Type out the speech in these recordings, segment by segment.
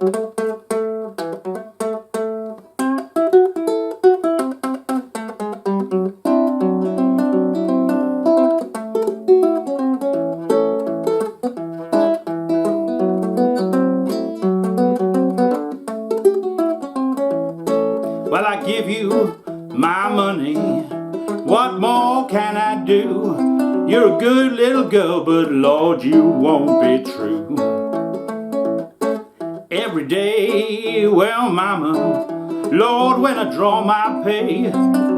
Well, I give you my money, what more can I do? You're a good little girl, but Lord, you won't be true. Every day, well, mama, Lord, when I draw my pay,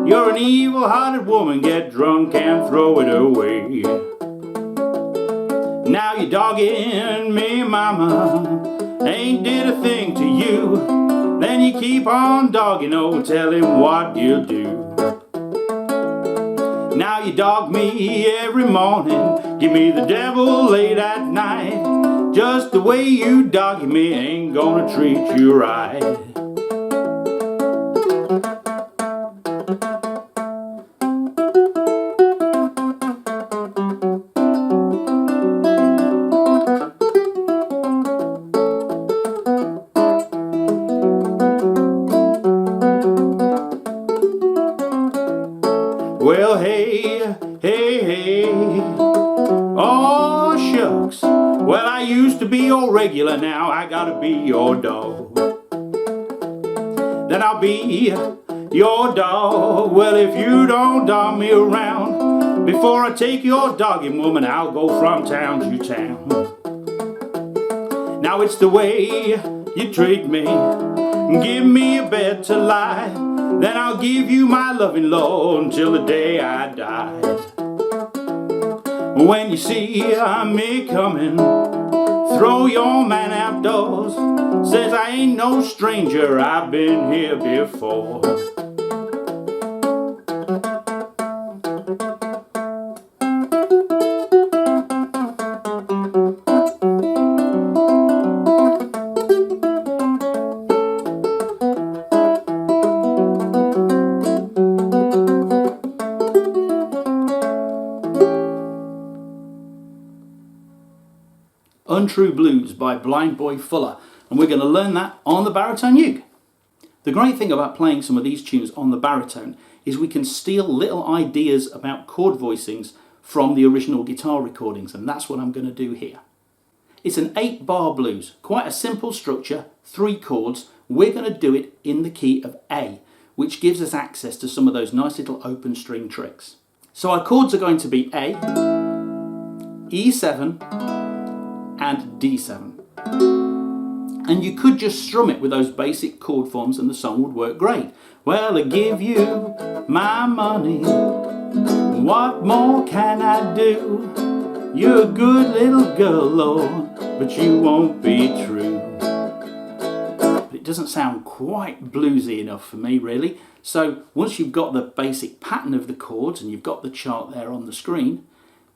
you're an evil-hearted woman, get drunk and throw it away. Now you're dogging me, mama, ain't did a thing to you. Then you keep on dogging, oh, tell him what you'll do. Now you dog me every morning, give me the devil late at night. Just the way you dogging me ain't gonna treat you right. Well, hey, hey, hey, oh shucks. Well, I used to be your regular, now I gotta be your dog. Then I'll be your dog. Well, if you don't dog me around, before I take your dogging, woman, I'll go from town to town. Now it's the way you treat me, give me a bed to lie, then I'll give you my loving, Lord, until the day I die. When you see me coming, throw your man outdoors. Says I ain't no stranger, I've been here before. Untrue Blues by Blind Boy Fuller, and we're going to learn that on the baritone uke. The great thing about playing some of these tunes on the baritone is we can steal little ideas about chord voicings from the original guitar recordings, and that's what I'm going to do here. It's an 8-bar blues, quite a simple structure, 3 chords. We're going to do it in the key of A, which gives us access to some of those nice little open string tricks. So our chords are going to be A, E7, and D7. And you could just strum it with those basic chord forms and the song would work great. Well, I give you my money, what more can I do? You're a good little girl, Lord, but you won't be true. But it doesn't sound quite bluesy enough for me, really. So once you've got the basic pattern of the chords and you've got the chart there on the screen,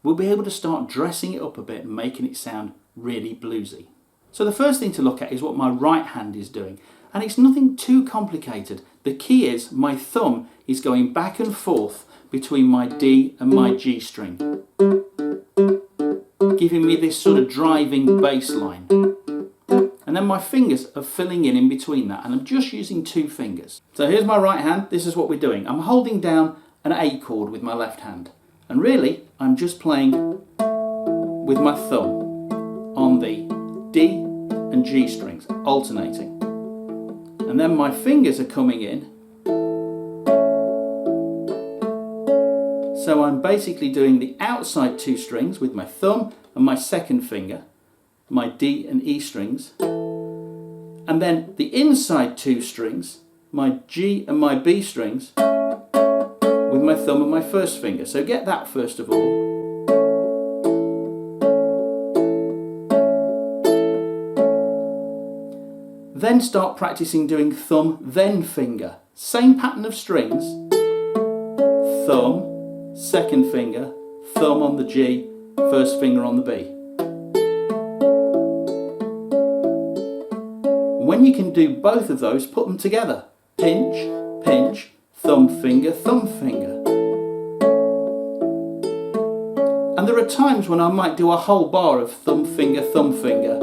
we'll be able to start dressing it up a bit and making it sound really bluesy. So the first thing to look at is what my right hand is doing, and it's nothing too complicated. The key is my thumb is going back and forth between my D and my G string, giving me this sort of driving bass line, and then my fingers are filling in between that, and I'm just using 2 fingers. So here's my right hand. This is what we're doing. I'm holding down an A chord with my left hand, and really I'm just playing with my thumb on the D and G strings, alternating. And then my fingers are coming in. So I'm basically doing the outside 2 strings with my thumb and my second finger, my D and E strings. And then the inside 2 strings, my G and my B strings, with my thumb and my first finger. So get that first of all. Then start practicing doing thumb, then finger. Same pattern of strings. Thumb, second finger, thumb on the G, first finger on the B. When you can do both of those, put them together. Pinch, pinch, thumb finger, thumb finger. And there are times when I might do a whole bar of thumb finger, thumb finger.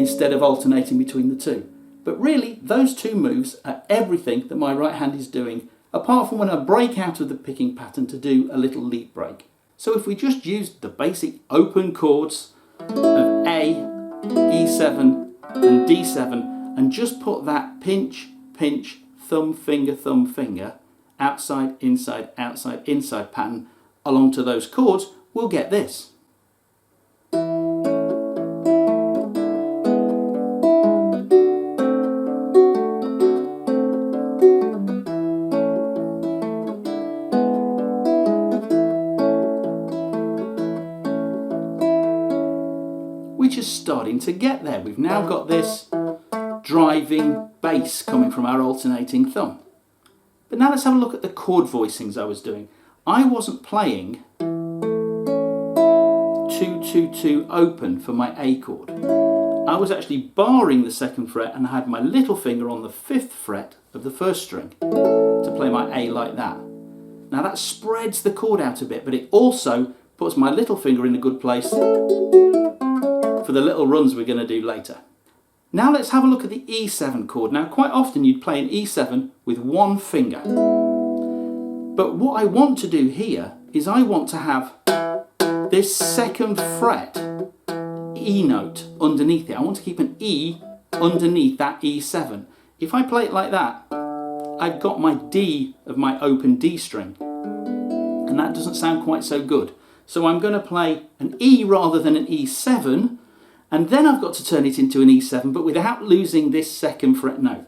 instead of alternating between the two. But really, those two moves are everything that my right hand is doing, apart from when I break out of the picking pattern to do a little leap break. So if we just used the basic open chords of A, E7 and D7 and just put that pinch, pinch, thumb, finger, outside, inside pattern along to those chords, we'll get this. Which is starting to get there. We've now got this driving bass coming from our alternating thumb. But now let's have a look at the chord voicings I was doing. I wasn't playing 2-2-2 open for my A chord. I was actually barring the 2nd fret and I had my little finger on the 5th fret of the 1st string to play my A like that. Now that spreads the chord out a bit, but it also puts my little finger in a good place for the little runs we're going to do later. Now let's have a look at the E7 chord. Now quite often you'd play an E7 with one finger. But what I want to do here is I want to have this 2nd fret E note underneath it. I want to keep an E underneath that E7. If I play it like that, I've got my D of my open D string. And that doesn't sound quite so good. So I'm going to play an E rather than an E7. And then I've got to turn it into an E7, but without losing this 2nd fret note.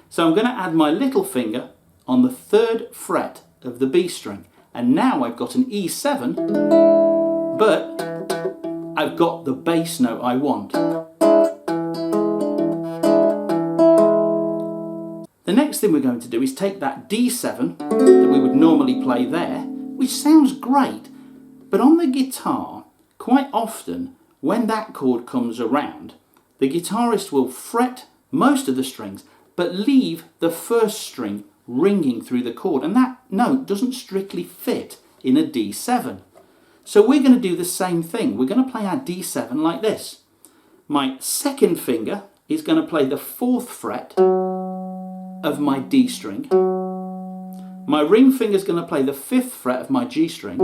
So I'm going to add my little finger on the 3rd fret of the B string. And now I've got an E7, but I've got the bass note I want. The next thing we're going to do is take that D7 that we would normally play there, which sounds great, but on the guitar, quite often, when that chord comes around, the guitarist will fret most of the strings, but leave the 1st string ringing through the chord, and that note doesn't strictly fit in a D7. So we're going to do the same thing. We're going to play our D7 like this. My 2nd finger is going to play the 4th fret of my D string. My ring finger is going to play the 5th fret of my G string.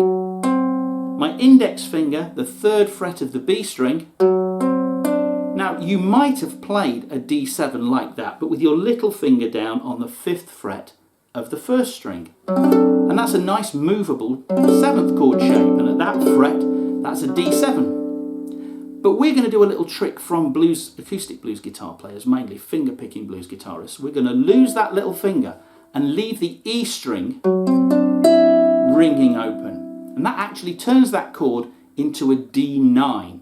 My index finger, the 3rd fret of the B string. Now you might have played a D7 like that, but with your little finger down on the 5th fret of the 1st string. And that's a nice movable 7th chord shape, and at that fret, that's a D7. But we're going to do a little trick from acoustic blues guitar players, mainly finger picking blues guitarists. We're going to lose that little finger and leave the E string ringing open. And that actually turns that chord into a D9.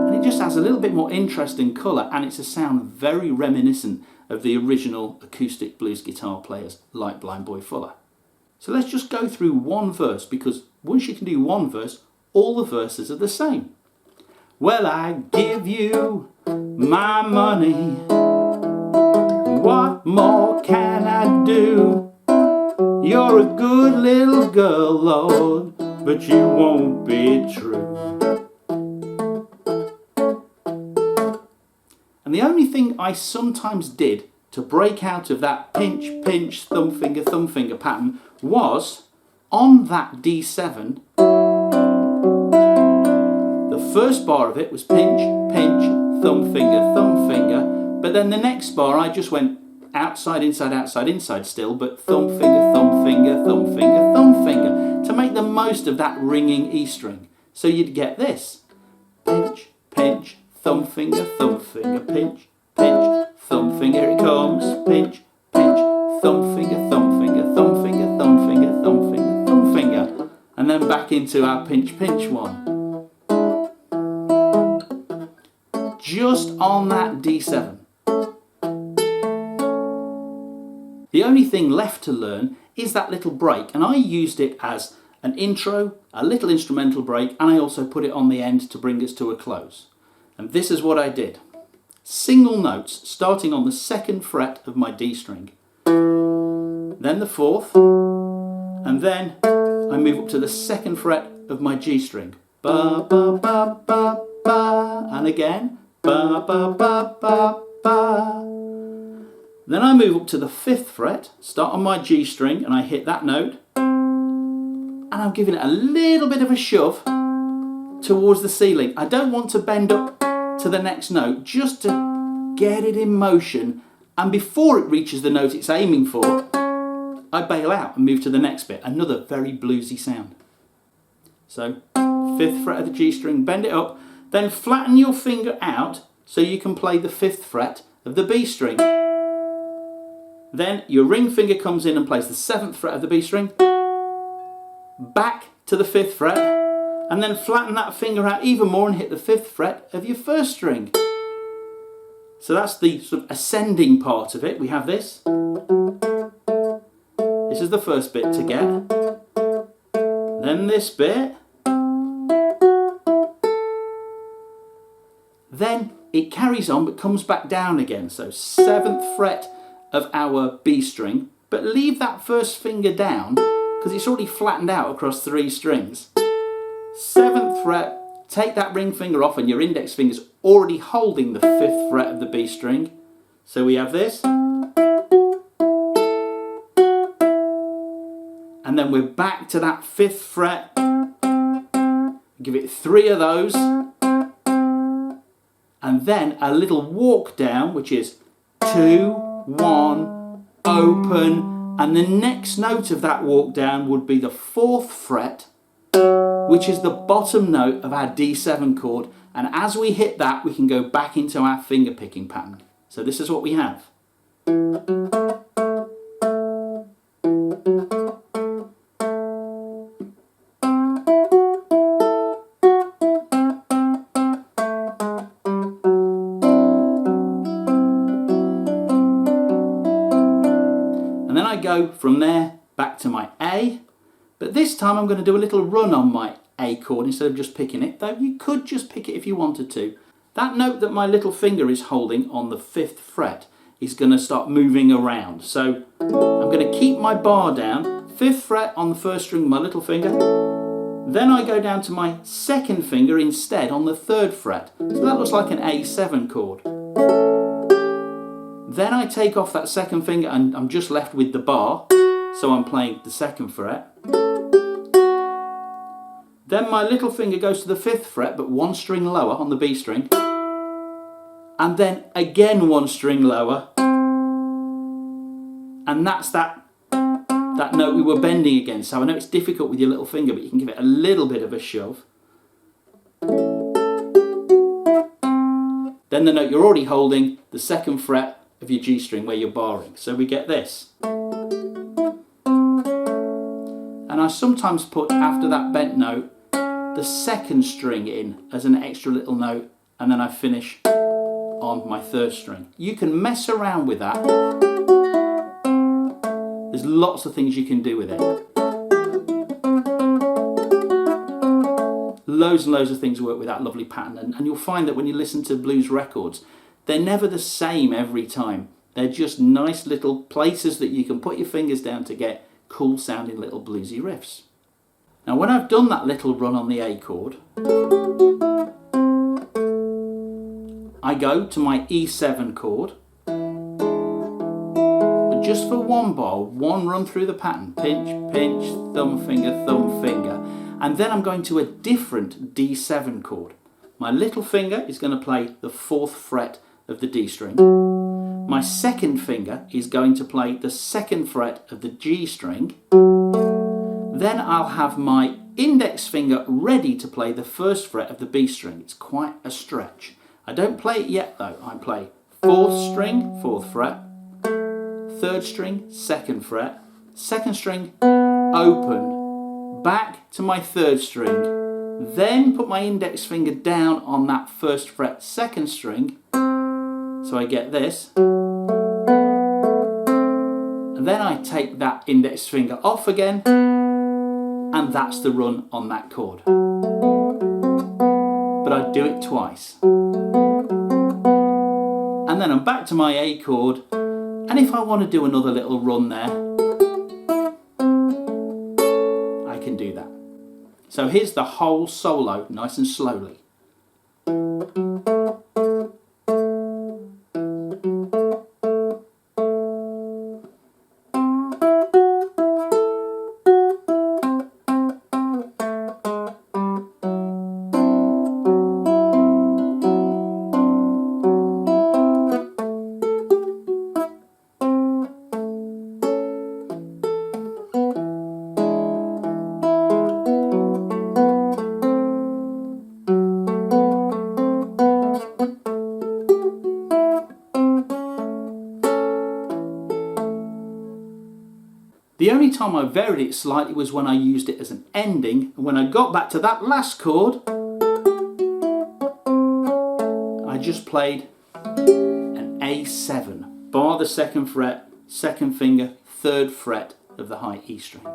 And it just has a little bit more interest and colour, and it's a sound very reminiscent of the original acoustic blues guitar players like Blind Boy Fuller. So let's just go through one verse, because once you can do one verse, all the verses are the same. Well, I give you my money. What more can I do? You're a good little girl, Lord, but you won't be true. And the only thing I sometimes did to break out of that pinch, pinch, thumb finger pattern was on that D7, the first bar of it was pinch, pinch, thumb finger, but then the next bar I just went outside, inside still, but thumb finger, to make the most of that ringing E string. So you'd get this. Pinch, pinch, thumb finger, pinch, pinch, thumb finger, here it comes. Pinch, pinch, thumb finger, thumb finger. And then back into our pinch, pinch one. Just on that D7. The only thing left to learn is that little break, and I used it as an intro, a little instrumental break, and I also put it on the end to bring us to a close. And this is what I did. Single notes starting on the 2nd fret of my D string, then the 4th, and then I move up to the 2nd fret of my G string. ba ba ba ba ba, and again, ba ba ba ba ba. Then I move up to the 5th fret, start on my G string, and I hit that note, and I'm giving it a little bit of a shove towards the ceiling. I don't want to bend up to the next note, just to get it in motion, and before it reaches the note it's aiming for, I bail out and move to the next bit. Another very bluesy sound. So 5th fret of the G string, bend it up, then flatten your finger out so you can play the 5th fret of the B string. Then your ring finger comes in and plays the 7th fret of the B string, back to the 5th fret, and then flatten that finger out even more and hit the 5th fret of your 1st string. So that's the sort of ascending part of it. We have this. This is the first bit to get. Then this bit. Then it carries on but comes back down again. So 7th fret of our B string, but leave that first finger down because it's already flattened out across 3 strings. 7th fret, take that ring finger off and your index finger's already holding the 5th fret of the B string. So we have this. And then we're back to that 5th fret. Give it 3 of those. And then a little walk down, which is 2, 1, open, and the next note of that walk down would be the 4th fret, which is the bottom note of our D7 chord, and as we hit that we can go back into our finger picking pattern. So this is what we have. And then I go from there back to my A, but this time I'm going to do a little run on my A chord instead of just picking it, though you could just pick it if you wanted to. That note that my little finger is holding on the 5th fret is going to start moving around. So I'm going to keep my bar down, 5th fret on the 1st string with my little finger, then I go down to my 2nd finger instead on the 3rd fret. So that looks like an A7 chord. Then I take off that 2nd finger and I'm just left with the bar, so I'm playing the 2nd fret. Then my little finger goes to the 5th fret but 1 string lower on the B string, and then again 1 string lower, and that's that note we were bending again. So I know it's difficult with your little finger, but you can give it a little bit of a shove. Then the note you're already holding, the 2nd fret of your G string where you're barring. So we get this. And I sometimes put after that bent note the 2nd string in as an extra little note, and then I finish on my 3rd string. You can mess around with that. There's lots of things you can do with it. Loads and loads of things work with that lovely pattern, and you'll find that when you listen to blues records, they're never the same every time. They're just nice little places that you can put your fingers down to get cool sounding little bluesy riffs. Now when I've done that little run on the A chord, I go to my E7 chord, but just for 1 bar, 1 run through the pattern, pinch, pinch, thumb finger, and then I'm going to a different D7 chord. My little finger is going to play the 4th fret of the D string. My 2nd finger is going to play the 2nd fret of the G string. Then I'll have my index finger ready to play the 1st fret of the B string. It's quite a stretch. I don't play it yet though. I play 4th string, 4th fret, 3rd string, 2nd fret, 2nd string, open, back to my 3rd string, then put my index finger down on that 1st fret, 2nd string, so I get this, and then I take that index finger off again, and that's the run on that chord. But I do it twice. And then I'm back to my A chord, and if I want to do another little run there, I can do that. So here's the whole solo, nice and slowly. The only time I varied it slightly was when I used it as an ending, and when I got back to that last chord, I just played an A7, bar the 2nd fret, 2nd finger, 3rd fret of the high E string.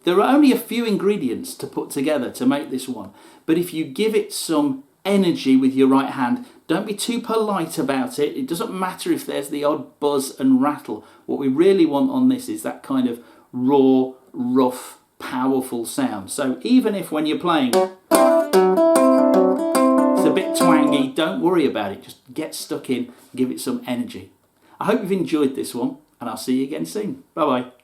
There are only a few ingredients to put together to make this one, but if you give it some energy with your right hand, don't be too polite about it. It doesn't matter if there's the odd buzz and rattle. What we really want on this is that kind of raw, rough, powerful sound. So even if when you're playing it's a bit twangy, don't worry about it. Just get stuck in, give it some energy. I hope you've enjoyed this one, and I'll see you again soon. Bye bye.